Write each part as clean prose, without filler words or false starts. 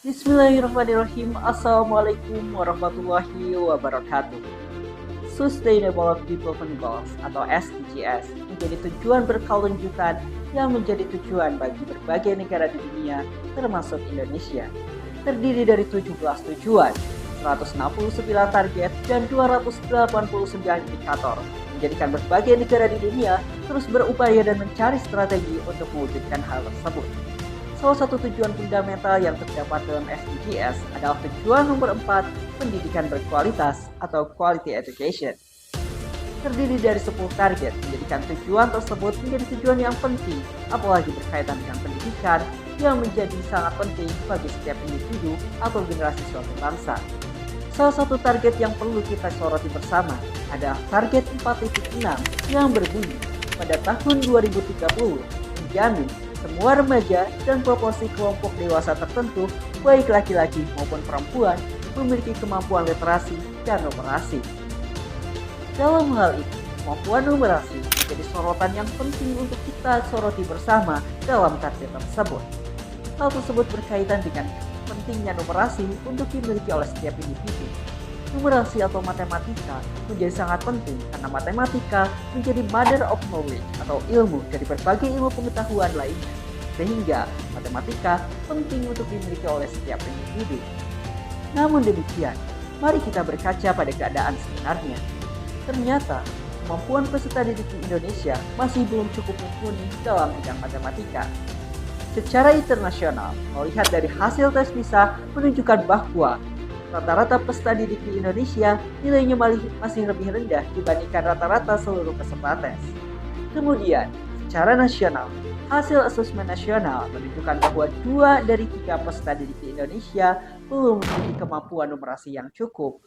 Bismillahirrahmanirrahim. Assalamualaikum warahmatullahi wabarakatuh. Sustainable Development Goals atau SDGs menjadi tujuan berkelanjutan yang menjadi tujuan bagi berbagai negara di dunia termasuk Indonesia. Terdiri dari 17 tujuan, 169 target, dan 289 indikator, menjadikan berbagai negara di dunia terus berupaya dan mencari strategi untuk mewujudkan hal tersebut. Salah satu tujuan fundamental yang terdapat dalam SDGs adalah tujuan nomor 4, pendidikan berkualitas atau quality education. Terdiri dari 10 target, menjadikan tujuan tersebut menjadi tujuan yang penting, apalagi berkaitan dengan pendidikan yang menjadi sangat penting bagi setiap individu atau generasi suatu bangsa. Salah satu target yang perlu kita soroti bersama adalah target 4.6 yang berbunyi pada tahun 2030 menjamin semua remaja dan proporsi kelompok dewasa tertentu, baik laki-laki maupun perempuan, memiliki kemampuan literasi dan numerasi. Dalam hal ini, kemampuan numerasi menjadi sorotan yang penting untuk kita soroti bersama dalam target tersebut. Hal tersebut berkaitan dengan pentingnya numerasi untuk dimiliki oleh setiap individu. Numerasi atau matematika menjadi sangat penting karena matematika menjadi mother of knowledge atau ilmu dari berbagai ilmu pengetahuan lainnya. Sehingga matematika penting untuk dimiliki oleh setiap individu. Namun demikian, mari kita berkaca pada keadaan sebenarnya. Ternyata, kemampuan peserta didik di Indonesia masih belum cukup mumpuni dalam bidang matematika. Secara internasional, melihat dari hasil tes PISA menunjukkan bahwa rata-rata peserta didik di Indonesia nilainya masih lebih rendah dibandingkan rata-rata seluruh peserta tes. Kemudian, secara nasional, hasil asesmen nasional menunjukkan bahwa 2 dari 3 peserta didik di Indonesia belum memiliki kemampuan numerasi yang cukup.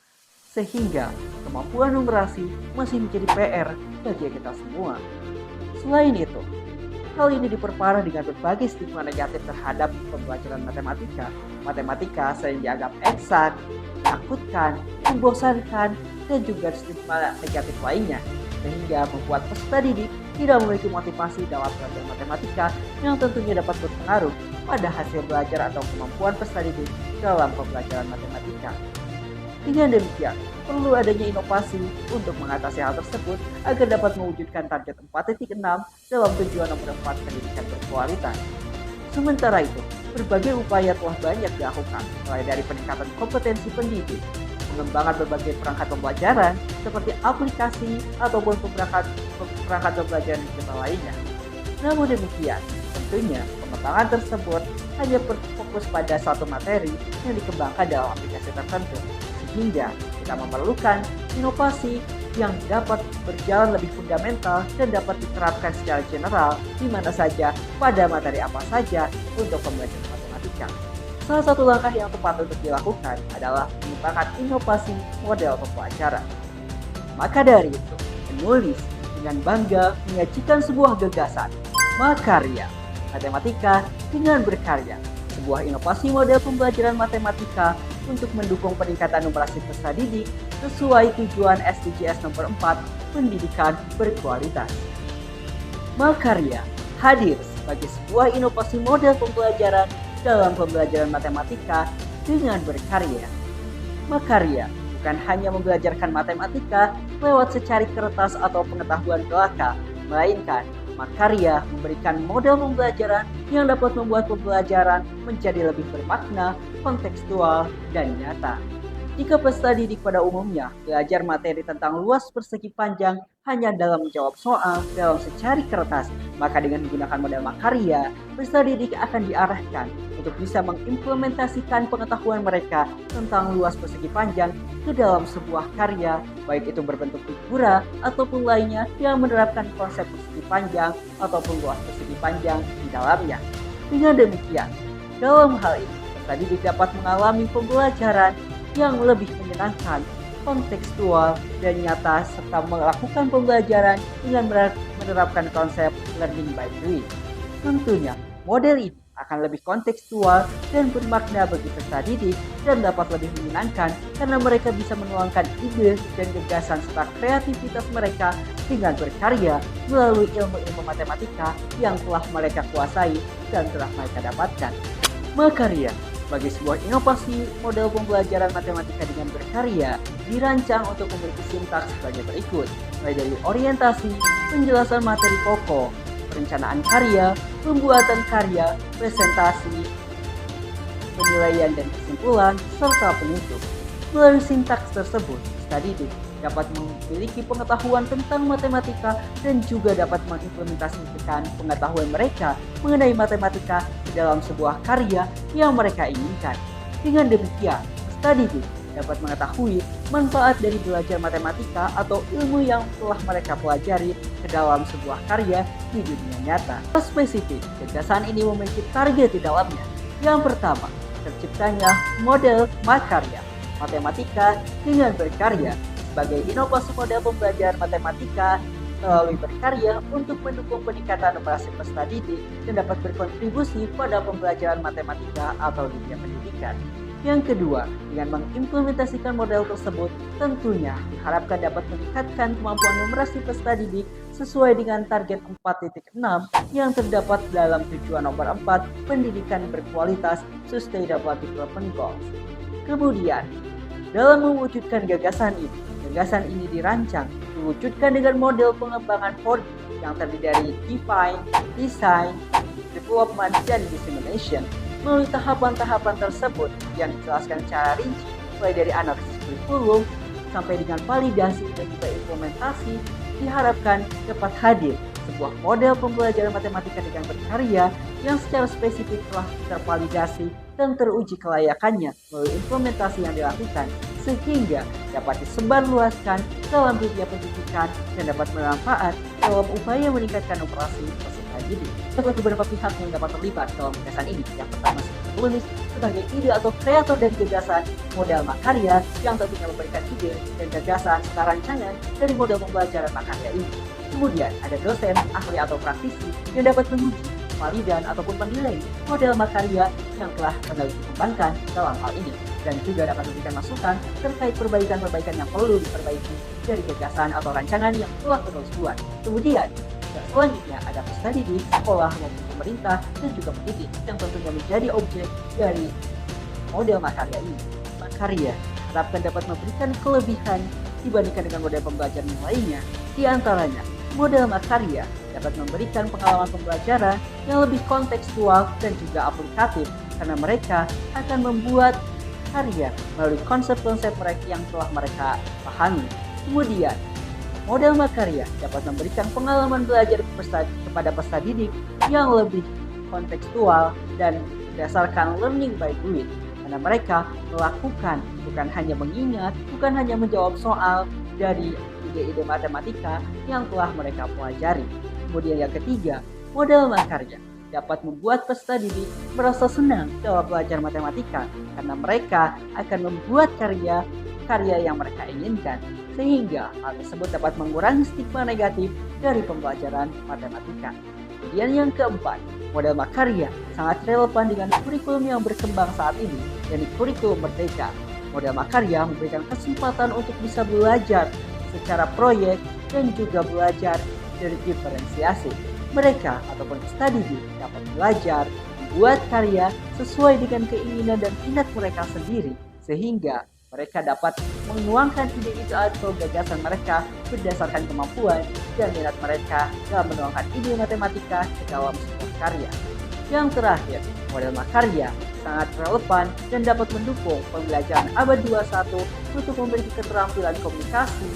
Sehingga kemampuan numerasi masih menjadi PR bagi kita semua. Selain itu, hal ini diperparah dengan berbagai stigma negatif terhadap pembelajaran matematika. Matematika sering dianggap eksak, menakutkan, membosankan, dan juga stigma negatif lainnya, sehingga membuat peserta didik tidak memiliki motivasi dalam belajar matematika yang tentunya dapat berpengaruh pada hasil belajar atau kemampuan peserta didik dalam pembelajaran matematika. Dengan demikian, perlu adanya inovasi untuk mengatasi hal tersebut agar dapat mewujudkan target 4.6 dalam tujuan nomor 4 pendidikan berkualitas. Sementara itu, berbagai upaya telah banyak dilakukan, mulai dari peningkatan kompetensi pendidik, pengembangan berbagai perangkat pembelajaran seperti aplikasi ataupun perangkat pembelajaran digital lainnya. Namun demikian, tentunya pengembangan tersebut hanya berfokus pada satu materi yang dikembangkan dalam aplikasi tertentu, sehingga kita memerlukan inovasi yang dapat berjalan lebih fundamental dan dapat diterapkan secara general di mana saja, pada materi apa saja untuk pembelajaran matematika. Salah satu langkah yang tepat untuk dilakukan adalah mengembangkan inovasi model pembelajaran. Maka dari itu, menulis dengan bangga menyajikan sebuah gagasan, makarya, matematika dengan berkarya, sebuah inovasi model pembelajaran matematika untuk mendukung peningkatan numerasi peserta didik sesuai tujuan SDGs nomor 4, pendidikan berkualitas. Makarya hadir sebagai sebuah inovasi model pembelajaran dalam pembelajaran matematika dengan berkarya. Makarya bukan hanya membelajarkan matematika lewat secari kertas atau pengetahuan belaka, melainkan makarya memberikan model pembelajaran yang dapat membuat pembelajaran menjadi lebih bermakna, kontekstual, dan nyata. Jika peserta didik pada umumnya belajar materi tentang luas persegi panjang hanya dalam menjawab soal dalam secari kertas, maka dengan menggunakan model makarya, peserta didik akan diarahkan untuk bisa mengimplementasikan pengetahuan mereka tentang luas persegi panjang ke dalam sebuah karya, baik itu berbentuk figura ataupun lainnya yang menerapkan konsep persegi panjang ataupun luas persegi panjang di dalamnya. Dengan demikian, dalam hal ini, peserta didik dapat mengalami pembelajaran yang lebih menyenangkan, kontekstual, dan nyata serta melakukan pembelajaran dengan menerapkan konsep learning by doing. Tentunya, model ini akan lebih kontekstual dan bermakna bagi peserta didik dan dapat lebih menyenangkan karena mereka bisa menuangkan ide dan gagasan serta kreativitas mereka dengan berkarya melalui ilmu-ilmu matematika yang telah mereka kuasai dan telah mereka dapatkan. Makarya sebagai sebuah inovasi, model pembelajaran matematika dengan berkarya dirancang untuk memiliki sintaks sebagai berikut, mulai dari orientasi, penjelasan materi pokok, perencanaan karya, pembuatan karya, presentasi, penilaian dan kesimpulan, serta penutup. Melalui sintaks tersebut, peserta didik dapat memiliki pengetahuan tentang matematika dan juga dapat mengimplementasikan pengetahuan mereka mengenai matematika ke dalam sebuah karya yang mereka inginkan. Dengan demikian, peserta didik dapat mengetahui manfaat dari belajar matematika atau ilmu yang telah mereka pelajari ke dalam sebuah karya di dunia nyata. Spesifik, gagasan ini memiliki target di dalamnya. Yang pertama, terciptanya model makarya, matematika dengan berkarya, sebagai inovasi model pembelajaran matematika melalui berkarya untuk mendukung peningkatan operasi peserta didik dan dapat berkontribusi pada pembelajaran matematika atau dunia pendidikan. Yang kedua, dengan mengimplementasikan model tersebut, tentunya diharapkan dapat meningkatkan kemampuan numerasi peserta didik sesuai dengan target 4.6 yang terdapat dalam tujuan nomor 4 pendidikan berkualitas Sustainable Development Goals. Kemudian, dalam mewujudkan gagasan ini dirancang diwujudkan dengan model pengembangan 4D yang terdiri dari define, design, development, dan dissemination. Melalui tahapan-tahapan tersebut yang dijelaskan secara rinci, mulai dari analisis kurikulum sampai dengan validasi dan juga implementasi, diharapkan dapat hadir sebuah model pembelajaran matematika dengan berkarya yang secara spesifik telah tervalidasi dan teruji kelayakannya melalui implementasi yang dilakukan, sehingga dapat disebarluaskan dalam dunia pendidikan dan dapat bermanfaat dalam upaya meningkatkan operasi peserta didik. Ada beberapa pihak yang dapat terlibat dalam gagasan ini. Yang pertama, penulis sebagai ide atau kreator dari gagasan model makarya yang tentunya memberikan ide dan gagasan serta rancangan dari model pembelajaran makarya ini. Kemudian ada dosen, ahli atau praktisi yang dapat menguji, validan ataupun menilai model makarya yang telah dikembangkan dalam hal ini, dan juga dapat memberikan masukan terkait perbaikan-perbaikan yang perlu diperbaiki dari gagasan atau rancangan yang telah penulis buat. Kemudian, selanjutnya ada peserta didik, sekolah maupun pemerintah, dan juga pendidik yang tentunya menjadi objek dari model makarya ini. Makarya harapkan dapat memberikan kelebihan dibandingkan dengan model pembelajaran yang lainnya. Di antaranya, model makarya dapat memberikan pengalaman pembelajaran yang lebih kontekstual dan juga aplikatif karena mereka akan membuat karya melalui konsep-konsep mereka yang telah mereka pahami. Kemudian, model makarya dapat memberikan pengalaman belajar kepada peserta didik yang lebih kontekstual dan berdasarkan learning by doing, karena mereka melakukan, bukan hanya mengingat, bukan hanya menjawab soal dari ide-ide matematika yang telah mereka pelajari. Kemudian yang ketiga, model makarya dapat membuat peserta didik merasa senang dalam belajar matematika karena mereka akan membuat karya yang mereka inginkan, sehingga hal tersebut dapat mengurangi stigma negatif dari pembelajaran matematika. Kemudian yang keempat, model makarya sangat relevan dengan kurikulum yang berkembang saat ini, yaitu kurikulum merdeka. Model makarya memberikan kesempatan untuk bisa belajar secara proyek dan juga belajar dari diferensiasi. Mereka ataupun peserta didik dapat belajar membuat karya sesuai dengan keinginan dan minat mereka sendiri, sehingga mereka dapat menuangkan ide-ide atau gagasan mereka berdasarkan kemampuan dan minat mereka dalam menuangkan ide matematika ke dalam sebuah karya. Yang terakhir, model makarya sangat relevan dan dapat mendukung pembelajaran abad 21 untuk memiliki keterampilan komunikasi,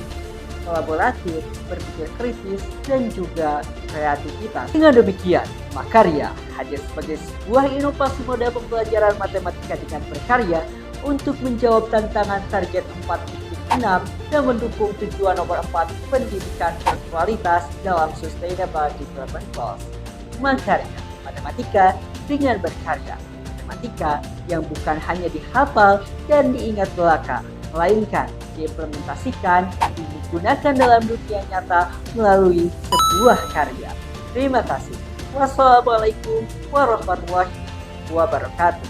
kolaboratif, berpikir kritis, dan juga kreativitas. Dengan demikian, makarya hadir sebagai sebuah inovasi model pembelajaran matematika dengan berkarya untuk menjawab tantangan target 4.6 dan mendukung tujuan nomor 4 pendidikan berkualitas dalam Sustainable Development Goals. Makarya, matematika dengan berkarya. Matematika yang bukan hanya dihafal dan diingat belaka, melainkan diimplementasikan, digunakan dalam dunia nyata melalui sebuah karya. Terima kasih. Wassalamualaikum warahmatullahi wabarakatuh.